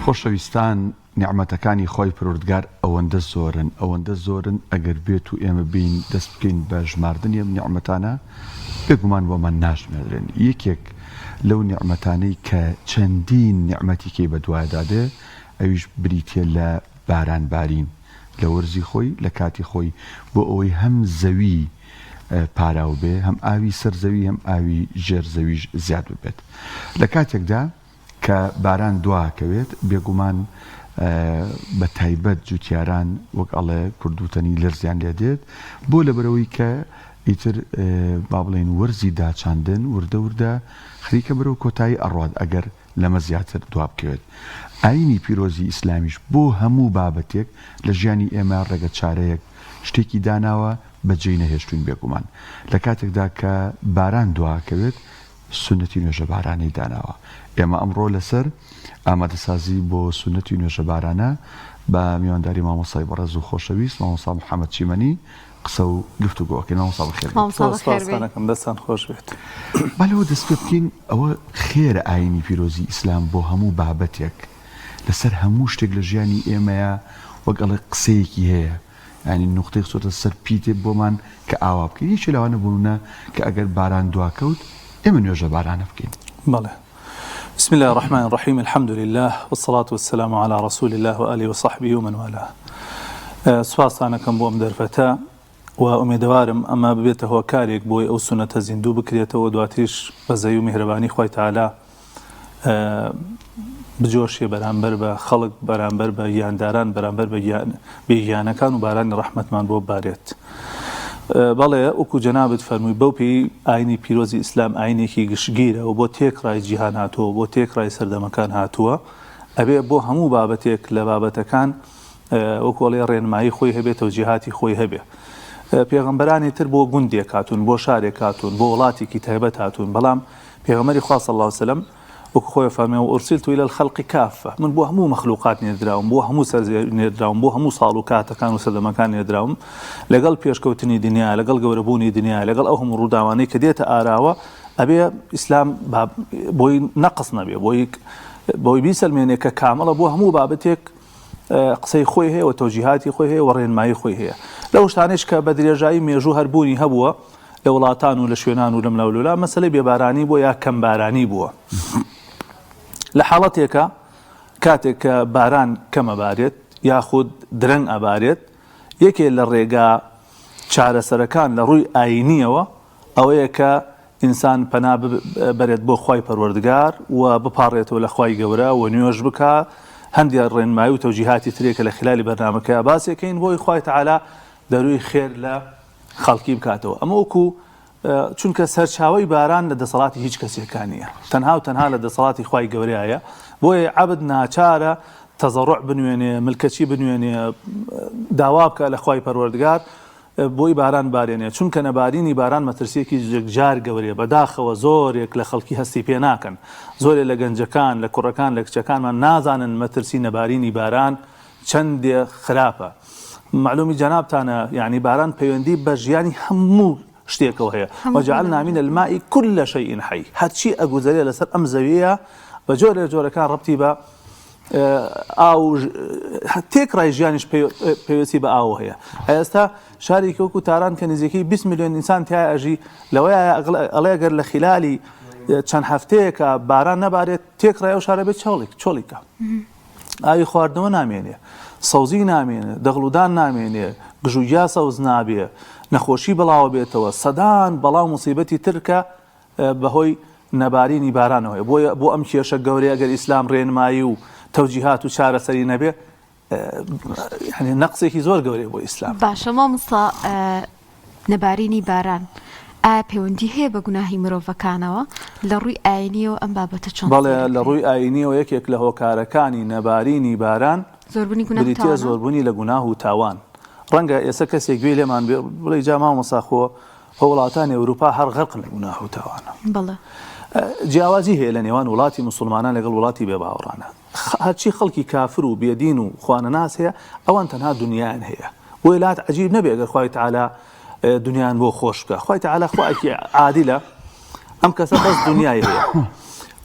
خۆشەویستان نیعمەتەکانی خۆی پروردگار ئەوەندە زۆرن ئەگەر بێت و ئێمە بین دەست بکەین بە ژماردنی ئەم نیعمەتانە بێگومان بۆمان ناژمێرن. یەکێک لەو نیعمەتانەی کە چەندین نیعمەتێکی بەدوایدادێ ئەویش بریتێ لە بارانبارین لە وەرزی خۆی لە کاتی خۆی بۆ ئەوەی هەم زەوی پاراو بێ هەم ئاوی سەرزەوی هەم ئاوی ژێرزەویش زیاد ببێت. لە کاتێکدا کە باران دواکەوێت بێگومان بە تایبەت جوتیاران وەک ئەڵێ کوردوتەنی لەرزیان لێ دێت بۆ لەبەرەوەی کە ئیتر با بڵێن وەرزی داچاندن وردە خەریکە بەرەو کۆتایی ئەڕوات ئەگەر لەمە زیاتر دوا بکەوێت. ئاینی پیرۆزی ئیسلامیش بۆ هەموو بابەتێک لە ژیانی ئێمە ڕێگە چارەیەک شتێکی داناوە بەجێی نەهێشتوین بێگومان. لە کاتێکدا کە باران دواکەوێت سنەتی نوێژە بارانەی داناوە. ئێمە ئەمڕۆ لەسەر ئامادەسازی بۆ سنەتی نوێژە بارانە بە میوانداری مامۆسای بەڕێز و خۆشەویست مامۆستا محەممەد چیمەنی قسە و گفتوگۆکەین. مامۆستا بەخێر دەستان خۆش بێت. بەلەوە دەست پێ بکەین ئەوە خێرە ئاینی پیرۆزی ئیسلام بۆ هەموو بابەتێک لەسەر هەموو شتێک لە ژیانی ئێمەیە وەک ئەڵێ قسەیەکی هەیە ینی نقطەی سۆتە سەر پیتێ بۆمان کە ئاوا بکەین. هیچ لەوانە بوونە کە ئەگەر باران دواکەوت ئێمە نوێژە بارانە بکەین. بەڵێ. بسم الله الرحمن الرحيم الحمد لله والصلاة والسلام على رسول الله وآله وصحبه ومن والاه. سواسانەکەم بۆم دەرفەتە و ئومێدەوارم ئەمە ببێتە هۆکارێک بۆی ئەو سونەتە زیندوو بکرێتەوە دواتریش بە زەوی و میهرەبانی خۆی تەعالا بجۆشێ بەرامبەر بە خەڵک بەرامبەر بە یانداران بەرامبەر بە بێگیانەکان و بارانی ڕەحمەتمان بۆ بارێت. بەڵێ وەکو جەنابەت فەرمووی بەو پێی ئاینی پیرۆزی ئیسلام ئاینێکی گشتگیرە و بۆ تێکڕای جیهان هاتووە بۆ تێکڕای سەردەمەکان هاتووە ئەبێ بۆ هەموو بابەتێک لە بابەتەکان وەکوڵێ ڕێنمایی خۆی هەبێت و جیهاتی خۆی هەبێ. پێغەمبەرانی تر بۆ گوندێک هاتوون بۆ شارێک هاتوون بۆ وڵاتێکی تایبەت هاتوون بەڵام پێغەمبەری خوا صلی الله علیه وسلم وەکو خۆی فەرمووی وأرسلت إلى الخلق كافة من بۆ هەموو مەخلوقات نێردراوم بۆ هەموو سەرزەوی نێردراوم بۆ هەموو ساڵ و کاتەکان و سەردەمەکان نێردراوم لەگەڵ پێشکەوتنی دنیا لەگەڵ گەورەبوونی دنیا لەگەڵ ئەو هەموو ڕووداوانەی کە دێتە ئاراوە ئەبێ ئیسلام بۆی نەقص نەبێ بۆی بیسەلمێنێ کە کامەڵە بۆ هەموو بابەتێک قسەی خۆی هەیە و تەوجیهاتی خۆی هەیە و ڕێنمایی خۆی هەیە. لەو شتانەش کە بە درێژایی مێژوو هەربوونی هەبووە لە وڵاتان و لە شوێنان و لەم لاولولا مەسەلەی بێبارانی بووە یا کەمبارانی بووە. لە حاڵەتێکە کاتێک کە باران کەمە بارێت یاخود درەنگ ئەبارێت یەکێ لە ڕێگا چارەسەرەکان لە ڕووی ئاینیەوە ئەوەیە کە ئینسان پەنا بەرێت بۆ خوای پەروەردگار و بپاڕێتەوە لە خوای گەورە و نوێژ بکە هەندێک ڕێنمایی و تەوجیهاتی ترێکە لە خلالی بەرنامەکە باسێکەین بۆی خوای تەعالا دەروی خێر لە خەڵکی بکاتەوە. ئەمە وەکو چونکە سەرچاوی باران لە دەسەڵاتی هیچ کەسێکان نییە تەنها و تەنها لە دەسەڵاتی خوای گەورەیە بۆیە عەبد ناچارە تەزەڕوع بنوێنێ ملکەچی بنوێنێ داوا بکە لە خوای پەروەردگار بۆی باران بارێنێ چونکە نەبارینی باران مەترسیەکی جار گەورەیە بەداخەوە زۆرێک لە خەڵکی هەستی پێ ناکەن زۆرێ لە گەنجەکان لە کوڕەکان لە کچەکانمان نازانن مەترسی نەبارینی باران چەندێ خراپە. معلومی جەنابتانە یعنی باران پەیوەندی بە ژیانی هەموو شتێکەوە هەیە وجعلنا من الماء كل شيء حي هەرچی ئەگوزەرێ لەسەر ئەم زەویە بە جۆرەکان ڕەبتی بە ئاو تێکڕای ژیانیش پێویستی بە ئاو هەیە. ئێستا شارێکی وەکو تاران کە نزیکەی 20 ملیۆن ئینسان تیا ئەژی لەوەیە ئەڵێگەر لە خلالی چەند هەفتەیەکە باران نەبارێت تێکڕای ئەو شارە بێت چۆڵیکە ئاوی خواردنەوە نامێنێ سەوزی نامێنێ دەغڵودان نامێنێ گژوگیا سەوز نابێ نەخۆشی بڵاوە بێتەوە سەدان بەڵاو موسیبەتی ترکە بەهۆی نەبارینی بارانەوەی بۆ ئەم کێشە گەورەی ئەگەر ئیسلام ڕێنمایی و تەوجیهات و چارەسەری نەبێ نەقسێکی زۆر گەورەی بۆ ئیسلام. باشە مامۆستا نەبارینی باران ئایا پەیوەندی هەیە بە گوناهی مرۆڤەکانەوە لە ڕووی ئاینیەوە ئەم بابەتە چۆن؟ بەڵێ لە ڕووی ئاینیەوە یەکێک لە هۆکارەکانی نەبارینی باران بریتە زۆربوونی لە گوناه و تاوان. ڕەنگە ئێستا کەسێک گوێ لێمان بڵێ جا مامۆستا خۆ وڵاتانی ئەوروپا هەر غەرقن لە گوناه و تاوانە. بەڵێ جیاوازی هەیە لە نێوان وڵاتی موسڵمانان لەگەڵ وڵاتی بێباوەڕانە. هەرچی خەڵکی کافر و بێدین و خوانەناس هەیە ئەوان تەنها دنیایان هەیە بۆیە لات عەجیب نەبێ ئەگەر خوای تەعالا دنیایان بۆ خۆش بکە. خوای تەعالا خوایەکی عادیلە ئەم کەسە بەس دنیای هەیە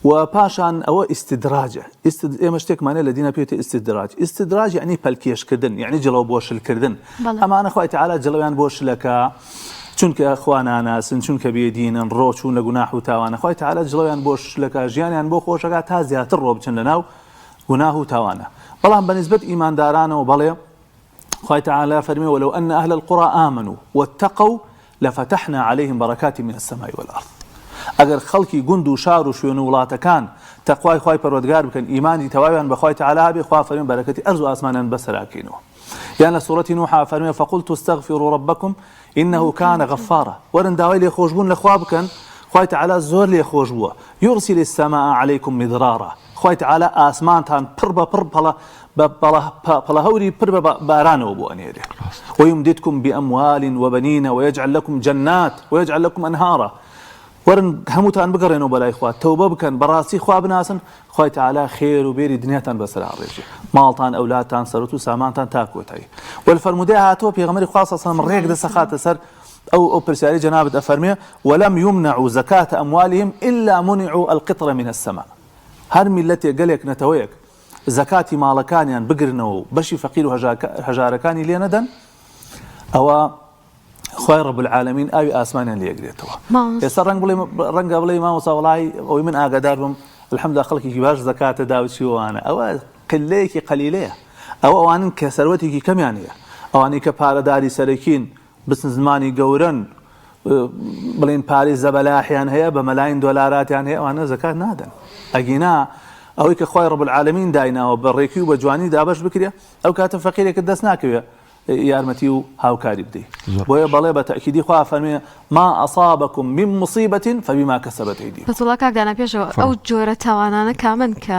و پاشان ئەوە ئیستدراجە ئێمە شتێکمانە لە دینە پێوتە ئیستدراج یعنی پەلکێشکردن یعنی جڵەو بۆشلکردن ئەمانە خوای تەعالا جڵەویان بۆشلەکە چونکە خوا ناناسن چونکە بێدینن ڕۆچوون لە گوناح و تاوانە خوای تەعالا جڵەویان بۆشلەکە ژیانیان بۆ خۆشەکە تا زیاتر ڕۆ بچن لەناو گوناح و تاوانە بەڵام بەنسبەت ئیماندارانەوە بەڵێ خوای تەعالا فەرمێ ولو أن أهل القرى آمنوا واتقوا لفتحنا عليهم بركات من السماء والأرض ئەگەر خەڵکی گوند و شار و شوێن و وڵاتەکان تەقوای خوای پەروەردگار بکەن ئیمانی تەواویان بە خوای تەعالا بێ خوا فەرمێ بەرەکەتی ئەرز و ئاسمانیان بەسەراکەینەوە یان لە سوورەتی نوح فەرمێ فقلت استغفروا ربكم إنه كان غفارا وەرن داوای لێخۆشبوون لە خوا بکەن خوای تەعالا زۆر لێخۆش بووە يرسل السماء عليكم مدرارا خوای تەعالا ئاسمانتان پڕ بە پڕ پەڵەهەوری پڕ بە بارانەوە بۆ ئەنێرێ ويمددكم بأموال وبنين ويجعل لكم جنات ويجعل لكم أنهارا ورن هەمووتان بگەڕێنەوە بەلای خوا تەوبە بکەن بەڕاستی خوا بناسن خوای تەعالا خێر و بێری دنیاتان بەسەر ئاڕێژێ ماڵتان ئەولادتان سەرەت و سامانتان تا کۆتایی وەالفەرمودەی هاتووە پێغەمبەری خوا صلی الله علیه و سلم ڕێک دەسەخاتە سەر ئەو پرسیاری جەنابەت ئەفەرمێ ولم يمنعوا زكاة أموالهم إلا منعوا القطر من السماء هەر میلەتێک گەلێک نەتەوەیەک زەکاتی ماڵەکانیان بگرنەوە و بەشی فەقیر و هەژارەکانی لێ نەدەن ئەوە خوای رب العالمین ئاوی ئاسمانیان لێگرێتەوە ئێستا ڕەنگە بڵێ مامۆستا وەڵای ئەوەی من ئاگادار بم الحەمدولله خەڵکێکی باش زەکاتە داوچیوانە ئەوە قلەیەکی قەلیلەیە ئەوە ئەوانن کە سەروەتێکی کەمیان هەیە ئەوانەی کە پارەداری سەرەکین بچن زمانی گەورن بڵێن پارەی زەبەلاحیان هەیە بە مەلاین دۆلاراتیان هەیە ئەوانە زەکات نادەن ئەگینا ئەوەی کە خوای رب العالمین دایناوە بە ڕێکی و بە جوانی دابەش بکرێ ئەو کاتە فەقیرێکت دەست ناکەوێت یارمەتی و هاوکاری بدەیت بۆیە بەڵێ بە تەکیدی خوا فەرمێ ما أصابكم من مصيبة فبما كسبت أيديكم بەسڵا کاکدانا پێشەوە ئەو جۆرە تاوانانە کامن کە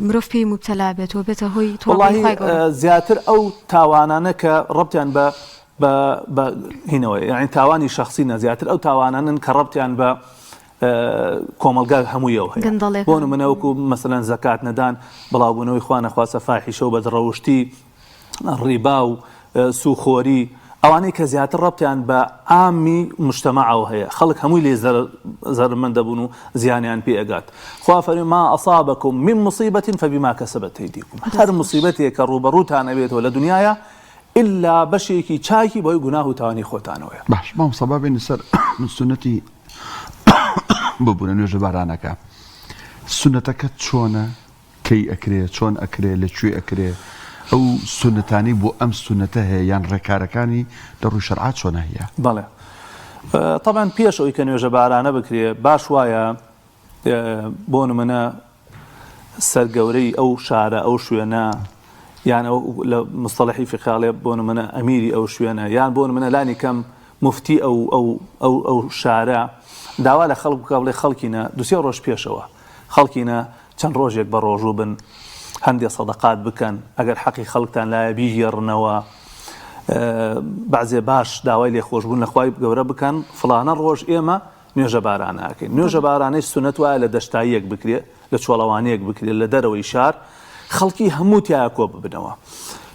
مرۆڤ پێی مبتەلا بێت و بێتە هۆی والله زیاتر ئەو تاوانانە کە ڕەبتیان بە هینەوەی یعنی تاوانی شخصی نە زیاتر ئەو تاوانانن کە ڕەبتیان بە کۆمەلگا هەموویەوە هەیە بۆ نمونە وەکو مەسەلەن زەکات نەدان بڵاوبوونەوەی خوا نەخواسە فاحیشە و بەدڕەوشتی ڕیبا و سوخۆری ئەوانەی کە زیاتر ڕەبتیان بە ئامی مجتەمەعەوە هەیە خەڵک هەمووی لێ زەرمەند دەبوون و زیانیان پێ ئەگات خوا فەرمێ ما أصابكم من مصيبة فبما كسبت أيديكم هەر مصیبەتێک کە ڕوبەڕووتان ئەبێتەوە لە دنیاە ئللا بەشێکی چاکی بۆی گوناه و تاوانی خۆتانەوەیە باش مام سەبا بێنە سەر سنەتی ببوونە نوێژە بارانەکە سنەتەکە چۆنە کەی ئەکرێ چۆن ئەکرێ لەکوێ ئەکرێ ئەو سنەتانی بۆ ئەم سنەتە هەیە یان ڕێکارەکانی لە ڕووی شەرعات چۆنە هەیە بەڵێ طبعا پێش ئەوەی کە نوێژە بارانە بکرێ باش وایە بۆ نمونە سەرگەورەی ئەو شارە ئەو شوێنە یان لە مستەڵەحی فقهی بۆ نمونە ئەمیری ئەو شوێنە یان بۆ نمونە لانی کەم مفتی ئەو شارە داوا لە خەڵک بکە بڵێ خەڵکینە دوسێ ڕۆژ پێشەوە خەڵکینە چەند ڕۆژێک بە ڕۆژوو بن هەندێک سەدەقات بکەن ئەگەر حەقی خەڵکتان لایە بیژێڕنەوە بەعزێ باش داوای لێخۆشبوون لە خوای گەورە بکەن فڵانە ڕۆژ ئێمە نوێژە بارانە ئەکەین نوێژە بارانەی سونەت وایە لە دەشتاییەک بکرێت لە چۆڵەوانەیەک بکرێت لە دەرەوەی شار خەڵکی هەموو تایە کۆ ببنەوە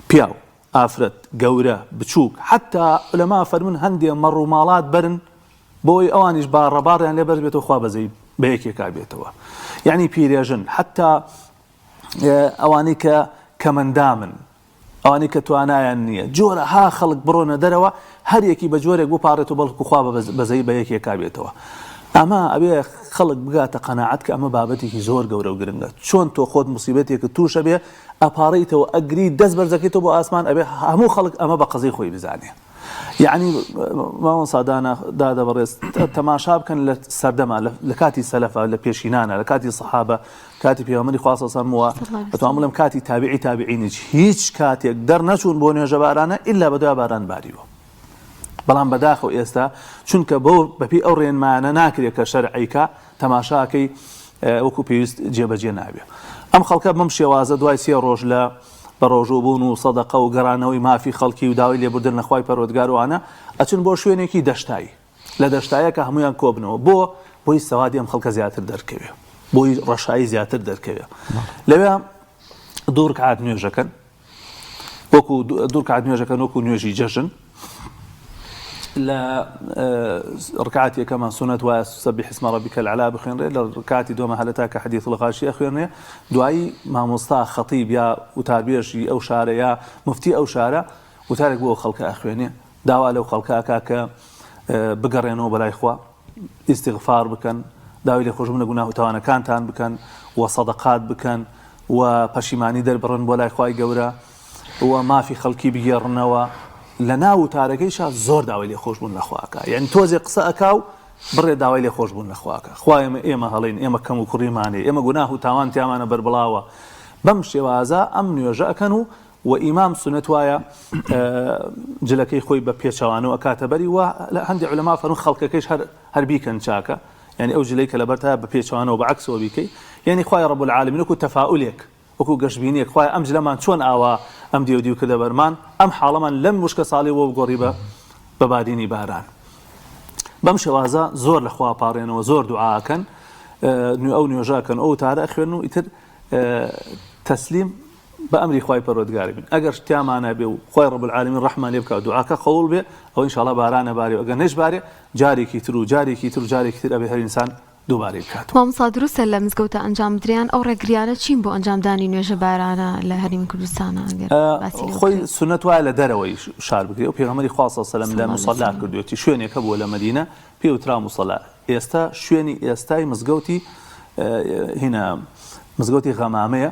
پیاو ئافرەت گەورە بچووک حتا لەما فەرمون هەندێک مەڕ و ماڵات برن بۆی ئەوانیش باڕەباڕیان لێ بەر بێتەوە خوا بەزەی بە یەکێکا بێتەوە یعنی پیرێژن حتا ئەوانەی کە مندامن ئەوانەی کە توانایان نییە جۆرە ها خەڵک بڕۆنە دەرەوە هەر یەکی بە جۆرێک بۆ پاڕێت و بەڵکو خوا بەزەی بە یەکێکا بێتەوە ئەمە ئەبێ خەڵک بگاتە قەناعەت کە ئەمە بابەتێکی زۆر گەورە و گرنگە چۆن تۆ خۆت مصیبەتێکە تووشە بێ ئەپاڕیتەوە ئەگری دەست بەرزەکەیتەوە بۆ ئاسمان ئەبێ هەموو خەڵک ئەمە بە قەزەی خۆی بزانێ یعنی ماوەن سادانە دادەبڕێز تەماشا بکەن لە سەردەما لە کاتی سەلەفە لە پێشینانە لە کاتی سەحابە کاتی پێغەمبەری خوا صلی الله علیه و سلم ئەتوانم بڵێم کاتی تابعینیش هیچ کاتێک دەرنەچوون بۆ نوێژە بارانە ئیلا بەدوای باران باریوە بەڵام بەداخەوە ئێستا چونکە بەپی ئەو ڕێنمانە ناکرێت کە شەرعیکە تەماشاکەی وەکو پێویست جێبەجێ نابێ ئەم خەڵکە بەم شێوازە دوای 3 ڕۆژ لە بەڕۆژوو بوون و سەدەقە و گەڕانەوەی مافی خەڵکی و داوای لێبوردن نەخوای پەروەردگاروانە ئەچن بۆ شوێنێکی دەشتایی لە دەشتایەکە هەمویان کۆبنەوە بۆی سەوادی ئەم خەڵکە زیاتر دەرکەوێ بۆی ڕەشایی زیاتر دەرکەوێ لەوێ دوو ڕکعات نوێژەکەن وەکو دوو ڕکعات نوێژەکەن وەکو نوێژی جەژن لا ركعتي كمان سنة وسبح اسم ربك العلا بخير ركعتي دوما هلتاك حديث الغاشي أخيرنا دعاء مع مصطفى خطيب يا وتربيشي أو شارع يا مفتي أو شارع وتارك بو خلق أخيرنا دعوة لو خلق أكاك بقرينو بلا إخوة استغفار بكن دعوة لخرج من جناه توانا كانتان بكن وصدقات بكن وبشيماني دربرن بلا إخوة جورا وما في خلقي بيرنوا لنا وتاركيش زور داوي لي خوش بون لخواك يعني توزي قصاكاو بر داوي لي خوش بون لخواك خوايا اما هلين اما كم كريماني اما جناه تاوان تيامانا بربلاوه بمشي وازا امن يجاكنو وامام سنتوايا جلكي خوي ببيشوانو اكاتبري وعندي علماء فرن خلقكيش هر بيكن شاكا يعني او جليك لبرتها ببيشوانو وبعكس وبيكي يعني خوايا رب العالمين وكو تفاؤلك وكو قشبينيك خوايا ام جلمان شلون اوا ام ديو كذا برمان ام حالما لم مشك صالي وقريبه بباديني باران بمشي وازا زور لخوا بارين وزور دعاء كان او نيوجاكن او تاريخ انه يتر تسليم بامر خواي پروردگار بن اگر تيامانا بي خوي رب العالمين الرحمن يبكى دعاك قول به او ان شاء الله باران باري اگر نش باري جاري كيترو ابي هر انسان دوباره کات مام صادروس لم زگوتا انجام دريان او رگريانه چين بو انجام داني نوجه بارانه لهريم كردستان اگر خوي سنت وعلى دروي شار بكري او پیغمبري خاص صلى الله عليه وسلم مصلى كردوتي شوينه كبو لمدينه بيوترا مصلى استا شويني استاي مزگوتي هنا مزگوتي غمامه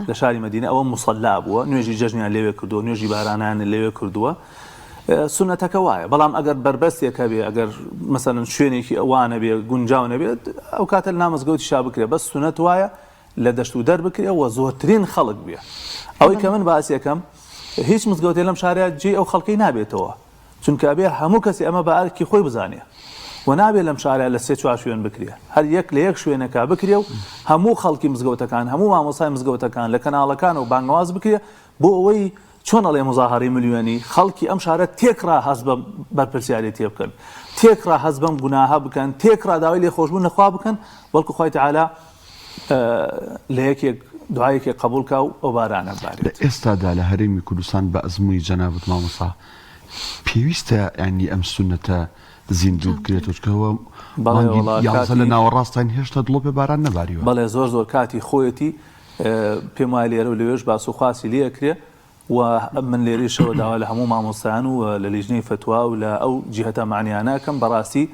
لشاري مدينه او مصلى ابو نوجي ججني ليوي كردو نوجي بارانان ليوي كردو سنتك وايا بلام اگر بربستيك بي اگر مثلا شوينيكي وانا بي گونجاو نبي او كاتل نامز گوتي شابكري بس سنت وايا لدشتو دربكري او زورترين خلق بي او كمان باسي كم هيچ مزگوتي لم شارع جي او خلقي نابيتوا چونك ابي همو كسي اما باركي خوي بزانيه ونابي لم شارع لسيتو شوين بكري هل يك ليك شوينك بكري همو خلقي مزگوتا كان همو ما مصاي مزگوتا كان لكناله كان وبانواز بكري بو وي چون على مظاهره مليوني خلقي ام شاره تكرا حسب برپرسياريتي بكن تكرا حسب گناه بكن تكرا داوي لي خوشبون نخوا بكن بلكو خوي تعالى ليك دعائك قبولك وبارانا بارد استاد على هريم كردستان بازمي جنابه مامصا بيوستا يعني ام سنه زيندو بكريتوش هو يعزلنا وراستين هشتا دلوب باران نباريو بلا زور كاتي خويتي بيمالي روليوش باسو خاصي ليكري ومن ليريش ودعوة لهمو مع مصطعن وللجنة فتوى ولا أو جهة معنيانا كم براسي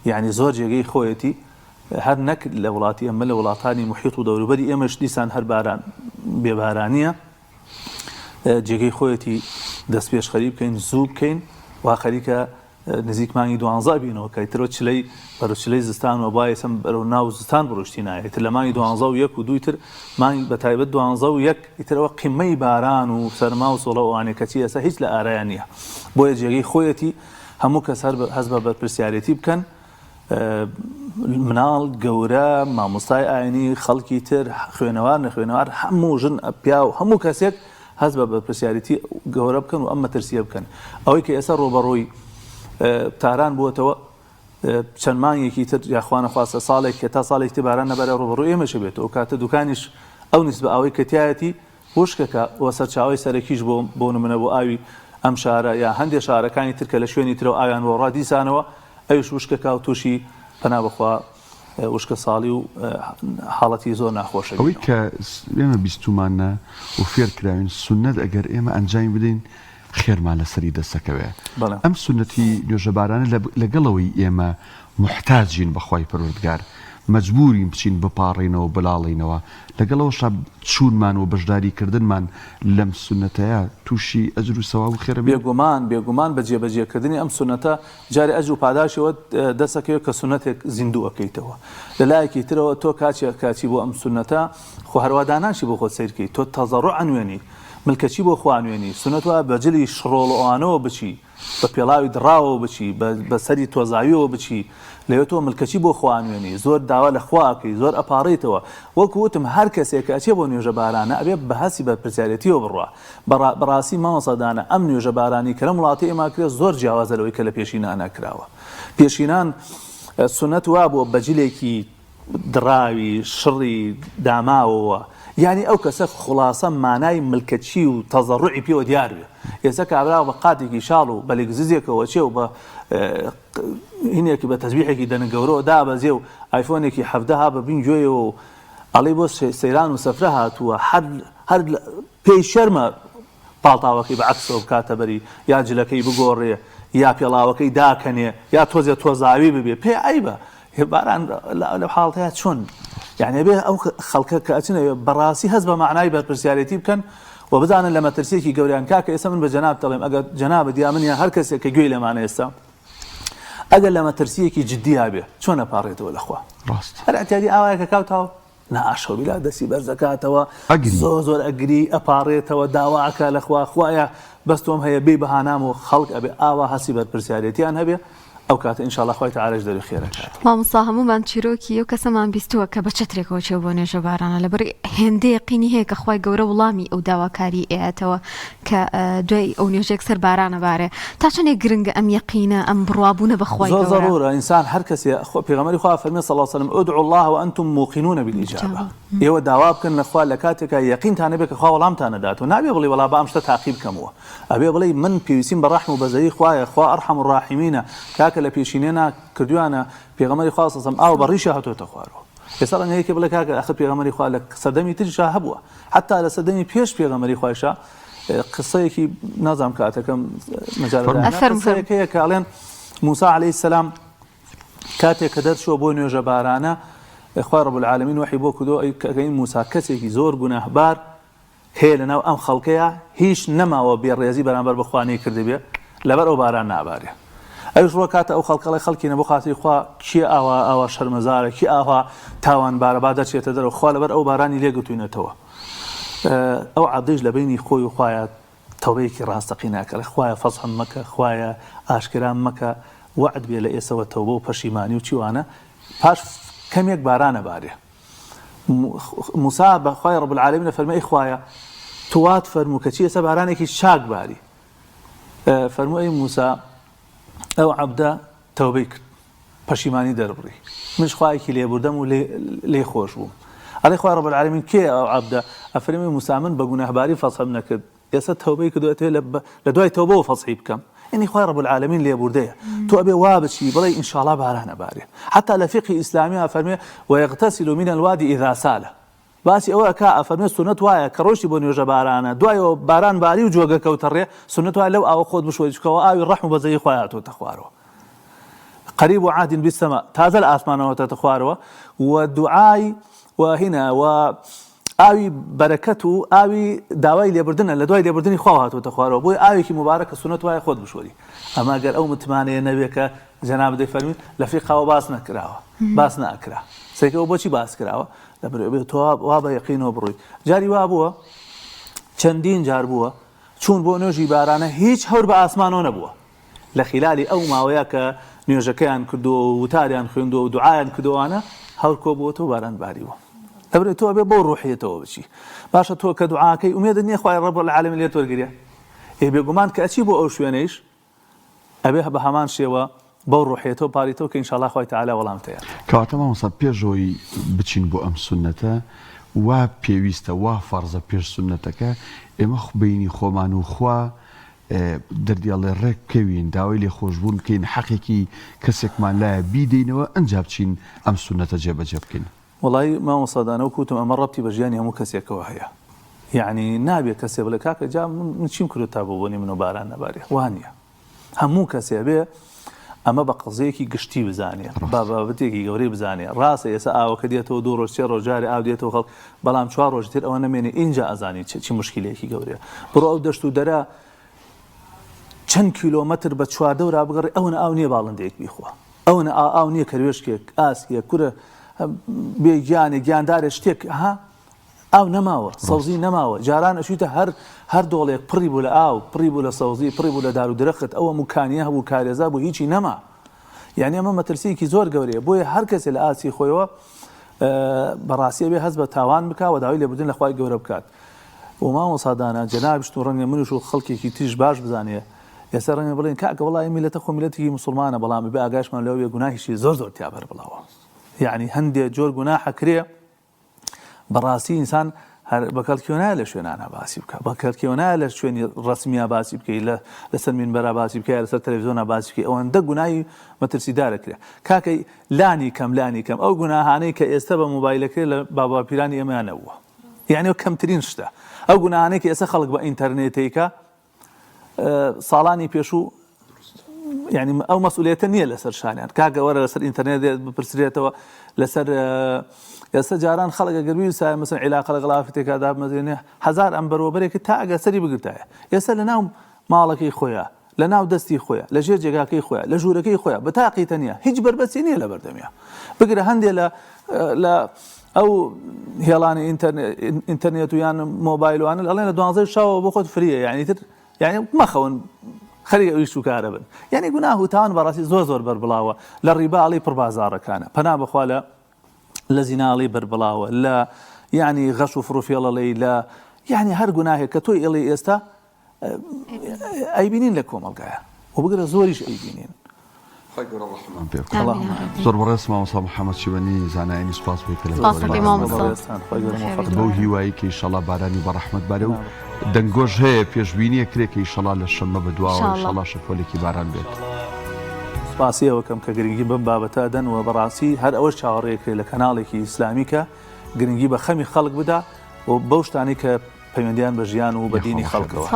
يعني زور جيجي خويتي هر نك لولاتي أما لولاتاني محيط ودور بدي إمش ديسان هر باران ببارانية جيجي خويتي دس بيش خريب كين زوب كين وآخريك نزيك ماني دوانزا بينو كايترو تشلي برو تشلي زستان وباي سم برو ناو زستان بروشتينا يتر ماني دوانزا ويك ودو يتر ماني بتايبت دوانزا ويك يتر قمي باران وسرما وصلو يعني كتي هيج لا ارانيه بو جيغي خويتي همو كسر حسب برسياريتي بكن منال جورا ما مصاي عيني خلقي تر خوينوار همو جن بياو همو كسيك حسب برسياريتي جورا بكن واما ترسيه بكن او كي اسر روبروي تاران بوتەوە چەند مانگێکی تر یاخوانە خواستە ساڵێک کە تا ساڵێک تباران نەبەرە ڕوبەڕوو ئێمەش بێت و کاتە دوکانیش ئەو نیسبە ئەوەی کە تایەتی وشکەکە و سەرچاوی سەرەکیش بۆ نمونە بۆ ئاوی ئەم شارە یا هەندێک شارەکانی تر کە لە شوێنی ترەوە ئاویان بۆ ڕادیسانەوە ئەویش وشکەکە و تووشی پەنا بەخوا وشکە ساڵی و حاڵەتی زۆر ناخۆشە ئەوەی کە ئێمە بیستومانە و فێر کراوین سونەت ئەگەر ئێمە ئەنجام بدەین خێرمان لەسەری دەستەکەوێ ئەم سنەتی نوێژەبارانە لەگەڵەوەی ئێمە محتاجین بەخوای پەروەردگار مەجبورین بچین بپاڕینەوە بەلاڵینەوە لەگەڵەوەش چوونمان و بەشداریکردنمان لەم سنەتەیە تووشی ئەجر و سەواو و خێرە بێگومان بەجێبەجێکردنی ئەم سنەتە جارێ ئەجر و پاداشەوە دەسەکەوێت کە سنەتێک زیندوو ئەکەیتەوە لەلایەکی ترەوە تۆ کاتی بۆ ئەم سنەتە خۆ هەرواداناشی بۆ خۆت سیرکەیت تۆ تەزەڕوع نوێنی ملکەچی بۆ خوانوێنی سنەتوە بەجلی شڕۆڵەوانەوە بچی بە پێڵاوی دڕاوە بچی بە سەری تۆزاویەوە بچی لەوێ تۆ ملکەچی بۆ خوانوێنی زۆر داوا لە خواکەی زۆر ئەپاڕیتەوە وەکو وتم هەر کەسێک کە ئەچێ بۆ نوێژە بارانە ئەبێ بەهەسی بەرپرسیارەتیەوە بڕوا بەڕاستی مامۆسادانە ئەم نوێژە بارانی کە لە وڵاتی ئێمە کرێ زۆر جیاوازە لەوەی کە لە پێشینانە کراوە پێشینان سنەت وا بۆ بەجلێکی دڕاوی شڕی داماوەوە يعني او كسخ خلاصه معناي ملكتشي وتضرعي بيه ديار ئێستا کابرا بە قاتێکی شاڵ و بەلێگزیزێکەوە چێ و بە هینێکی بە تەسبیحێکی دەنە گەورەوە دابەزێ و ئایفۆنێکی 17 ها بە بین گوێیەوە و ئەڵێ بۆ سەیران و سەفرە هاتووە هەر پێی شەرمە پاڵتاوەکەی بە عەکسەوە بکاتە بەری یا جلەکەی بگۆڕێ یا پێڵاوەکەی داکەنێ یا تۆزاوی ببێ پێ عەیبە باران لەو حاڵەتەیە چۆن یعنی بێ ئەو خەڵکە کە ئەچنەوێ بەڕاستی هەست بە معنای بەرپرسیارەتی بکەن و بزانن لە مەترسیەکی گەوریان کاکە ئێستا من بە جەناب دەڵێم ئەگەر جەنابە دیا من یا هەر کەسێک کە گوێی لەمانە ئێستا ئەگەر لە مەترسیەکی جددیا بێ چۆن نەپاڕێتەوە لەخوا هەر ئەتیادی ئاوایەکە کاوتاوە ناشەو بیلا دەستی بەرزەکاتەوە زۆر ئەگری ئەپاڕێتەوە داواکە لەخوا خوایە بەستۆم هەیە بێ بەهانام و خەڵک ئەبێ ئاوا هەسی بەرپرسیارەتیان هەبێ ئەو کاتە ئینشاءالله خوای تەعالی دەری خێرەکات. مامۆستا هەمومان چیرۆکی ئەو کەسەمان بیستووە کە بە چەترێکەوە چێ بۆ نوێژە بارانە لەبەر هێندە یەقینی هەیە کە خوای گەورە وڵامی ئەو داواکاری ئێەتەوە کە دوای ئەو نوێژێک سەر بارانە بارێ تا چەندێک گرنگە ئەم یەقینە ئەم بڕوابوونە بەخوای گەورە. زۆر ضرورە ئینسان هەر کەسێ پێغەمبەری خوا فەرمێ صلی الله علیه وسلم ادعوا الله وانتم موقنون بالاجابه. ئێوە داوا بکەن لەخوا لە کاتێکە یەقینتان هەبێت کە خوا وەڵامتان دەدات و نابێ بڵێ وەڵا بام شتە تاقی بکەمەوە ئەبێ بڵێ من پێویستیم بە ڕەحم و بەزەیی خوایە خوا ئەرحەم الراحیمینە کاکە لە پێشینێنا کردوانە پێغەمبەری خوا صلی الله علیه وسلم ئاو بەڕیشە هاتۆتە خوارەوە ئێستا ڕەنگەیەکێ بڵێ کاکە ئەخر پێغەمبەری خوا لە سەردەمی ترشا هەبووە حتا لە سەردەمی پێش پێغەمبەری خوایشە قسەیەکی نازام کاتەکەم مەجالەکەیە کە ئەڵێن موسی عەلەیهی سەلام کاتێک کە دەرچووە بۆ نوێژە بارانە خوا رب العالمین وحی بۆ کردو ئەگەین موسا کەسێکی زۆر گوناهبار هەیە لەناو ئەم خەڵکەیە هیچ نەماوە بێڕێزی بەرامبەر بە خوانەی کردبێ لەبەر ئەو باران نابارێ ئەوش ڕۆ کاتە ئەو خەڵکەڵی خەڵکی نەبوو خاتری خوا کێ ئاوا شەرمەزارە کی ئاوا تاوانبارە با دەچێتە دەرەوە خوا لەبەر ئەو بارانی لێگرتوینەتەوە ئەو عەبدەیش لە بینی خۆی و خوایە تەوبەیەکی ڕاستەقی ناکە خوایە فەزحم مەکە خوایە ئاشکرام مەکە وعد بێ لە ئێسەوە تەوبە و پەشیمانی و چیوانە پاش کەمێک بارانە بارێ موسا بە خوای رب العالمین فەرمێ خوایە توات فەرموو کە چی ئێستا بارانێکی چاک باری فەرموو ئەی موسا ئەو عەبدە تەوبەی کرد پەشیمانی دەربڕی منش خوایەکی لێبوردەم و لێ خۆش بووم ئەڵێ خوای رب العالمین کێ ئەو عەبدە ئەفەرمێ موسا من بە گوناهباری فەزحم نەکرد ئێستا تەوبەی کردوێتێ لە دوای تەوبەوە فەزحی بکەم يعني خوای رب العالمین لێبوردەیە تۆ ئەبێ وا بچی بڵێ ئینشاءالله بارانە بارێ حتا لە فقهی ئیسلامی ئەفەرمێ ويغتسل من الوادي إذا سال باسی ئەوە کە ئەفەرمێ سنەت وایە کە ڕۆژی بۆ نوێژە بارانە دوایەوە باران باری و جۆگە کەوتەڕێ سنەت وایە لەو ئاوە خۆت بشۆی چکەوە ئاوی ڕەحم و بەزەیی خوای هاتۆتە خوارەوە قریب و عاد بالسما تازە لە ئاسمانەوە هاتۆتە خوارەوە و دوعای وهنا و ئاوی بەرەکەت و ئاوی داوای لێبوردنە لە دوای لێبوردنی خوا هاتۆتە خوارەوە بۆی ئاوێکی مبارەکە سنەت وایە خۆت بشۆری ئەما گەر ئەو متمانەیە نەبێ کە جەناب دەیفەرمێن لە فیقهەوە باس نەکراوە باس ناکرا سێکەوە بۆچی باس کراوە لەبەرەوەی تۆ وا بە یەقینەوە بڕۆی جاری وا بووە چەندین جار بووە چوون بۆ نوێژی بارانە هیچ هەور بە ئاسمانەوە نەبووە لە خلالی ئەو ماوەیە کە نوێژەکەیان کردو و وتاریان خوێندو و دوعایان کردووانە هەور کۆ بووەوە باران باریوە ئەبرێ تۆ ئەبێ بۆ ڕوحیەتەوە بچی باشە تۆ کە دوعاکەی ئومێدت نییە خوای رب العالمین لێت وەرگرێ بێگومان کە ئەچی بۆ ئەو شوێنەیش ئەبێ بە هەمان شێوە بەو ڕوحیەتەوە پاریتەوە کە ئینشاءالله خوای تەعالی وەڵامتەیە کەواتە مامۆستا پێشەوەی بچین بۆ ئەم سونەتە وا پێویستە وا فەرزە پێش سونەتەکە ئێمە بینی خۆمان و خوا دەردیاڵێ ڕێک بکەوین داوای لێ خۆشبوون بکەین حەقێکی کەسێکمان لایە بیدەینەوە ئەنجا بچین ئەم سونەتە جێبەجێ بکەین وڵی مامۆستادانە و کوتم ئەمە ڕەبتی بە ژیانی هەموو کەسێکەوە هەیە یعنی نابێت کەسێ بڵێ کاکە جا من چیم کرد تا بۆ بۆنی من و باران نەبارێ وانە هەموو کەسێ بێ ئەمە بە قەزەیەکی گشتی بزانێ بابەتێکی گەورەی بزانێ ڕاستە ئێستا ئاوەکە دێتەوە دوو ڕۆژ سێ ڕۆژ جارێ ئاو دێتەوە خەڵک بەڵام چوار ڕۆژ تر ئەوە نەمێنێ ئینجا ئەزانی چی مشکلەیەکی گەورەیە بڕۆ ئەو دەشت و دەرە چەند کیلۆمەتر بە چواردە و ڕابگەڕێ ئەوە ئاو نییە باڵندەیەک بیخوا ئەوە ئاو نییە کەروێشکێک ئاسکێک کورە بێگیانێ گیاندارێ شتێک ها ئاو نەماوە سەوزی نەماوە جاران ئەچوویتە هەر دۆڵێک پڕی بوو لە ئاو پڕی بوو لە سەوزی پڕی بوو لە دار و درەخت ئەوە موکانیە هەبوو کارێزا بوو هیچی نەما یعنی ئەمە مەترسیەکی زۆر گەورەیە بۆیە هەر کەسێ لە ئاسی خۆیەوە بەڕاستیە بێ هەست بە تاوان بکات و داوای لێبوردن لە خوای گەورە بکات و مامۆستادانە جەناب شت و ڕەنگە منش و خەڵکێکی تریش باش بزانێ ئێستا ڕەنگە بڵێن کاکە وەڵی میلەتە خۆ میلەتێکی موسڵمانە بەڵام بێ ئاگاشمان لەوێ گوناهیشی زۆر تیا بەر بڵاوە یعنی هەندێک جۆر گوناح کرێ بەڕاستی ئینسان بەکەڵکیۆنایە لە شوێنانە باسی بکە بەکەڵکیۆنایە لە شوێنی ڕسمیە باسی بکەی لەسەر مینبەرە باسی بکە لەسەر تەلەڤیزۆنە باسی بکەی ئەوەندە گوناهی مەترسیدارەکرێ کاکەی لانی کەم ئەو گوناهانەی کە ئێستا بە مۆبایلەکەی لە باپیرانی ئێمەیانەوە یعنی کەمترین شتە ئەو گوناهانەی کە ئێستا خەڵک بە ئینتەرنێتیکە ساڵانی پێشوو يعني ئەو مەسئولیەتە نییە لەسەر شانیان کاکە وەرە لەسەر ئینتەرنێت بپرسرێتەوە لەسەر ئێستا جاران خەڵکە گەروی سای مەسەن عیلاقە لە غڵافێکا دابمەزێنێ هەزار ئەم بەرۆبەرێکی تا ئەگە سەری بگرتایە ئێستا لە ناو ماڵەکەی خۆیان لە ناو دەستی خۆیان لە ژێر جێگاکەی خۆیان لە ژوورەکەی خۆیان بە تاقیتە نییە هیچ بربەسی نییە لە بەردەمیە بگرە هەندێک لە ئەو هێڵانی ئینتەرنێت و یان مۆبایلوانە ئەڵێن لە 12 شەوە بۆ خۆت فریە یعنی تر یعنی مەخەون خەریکە ئەویش و کارە بن یعنی گوناه و تاوان بەڕاستی زۆر بەربڵاوە لە ڕیباڵی پڕبازارەکانە پەنا بخوا لە زیناڵی بربڵاوە لە یعنی غەش و فرۆفێڵەڵەی لە یعنی هەر گوناهێک کە تۆی ئێڵی ئێستا ئەیبینین لە کۆمەڵگایە و بگرە زۆریش ئەیبینین زۆر بەڕێز مامۆستا محەممەد شیوەنی زانایانی سوپاس بۆی کە بۆ هیوایی کە ئیشەڵا بارانی بەڕەحمەت بارێ و دەنگۆژ هەیە پێشبینیە کرێکە ئیشەڵا لە شەمە بەدواوە ئیشەڵا شەپۆلێکی باران بێت سپاسیەوە کەم کە گرنگی بەم بابەتە دەن و بەڕاستی هەر ئەوەش چاوەڕێکرێ لە کەناڵێکی ئیسلامی کە گرنگی بە خەمی خەڵک بدا و بەو شتانی کە پەیوەندیان بە ژیان و بە دینی خەڵکەوە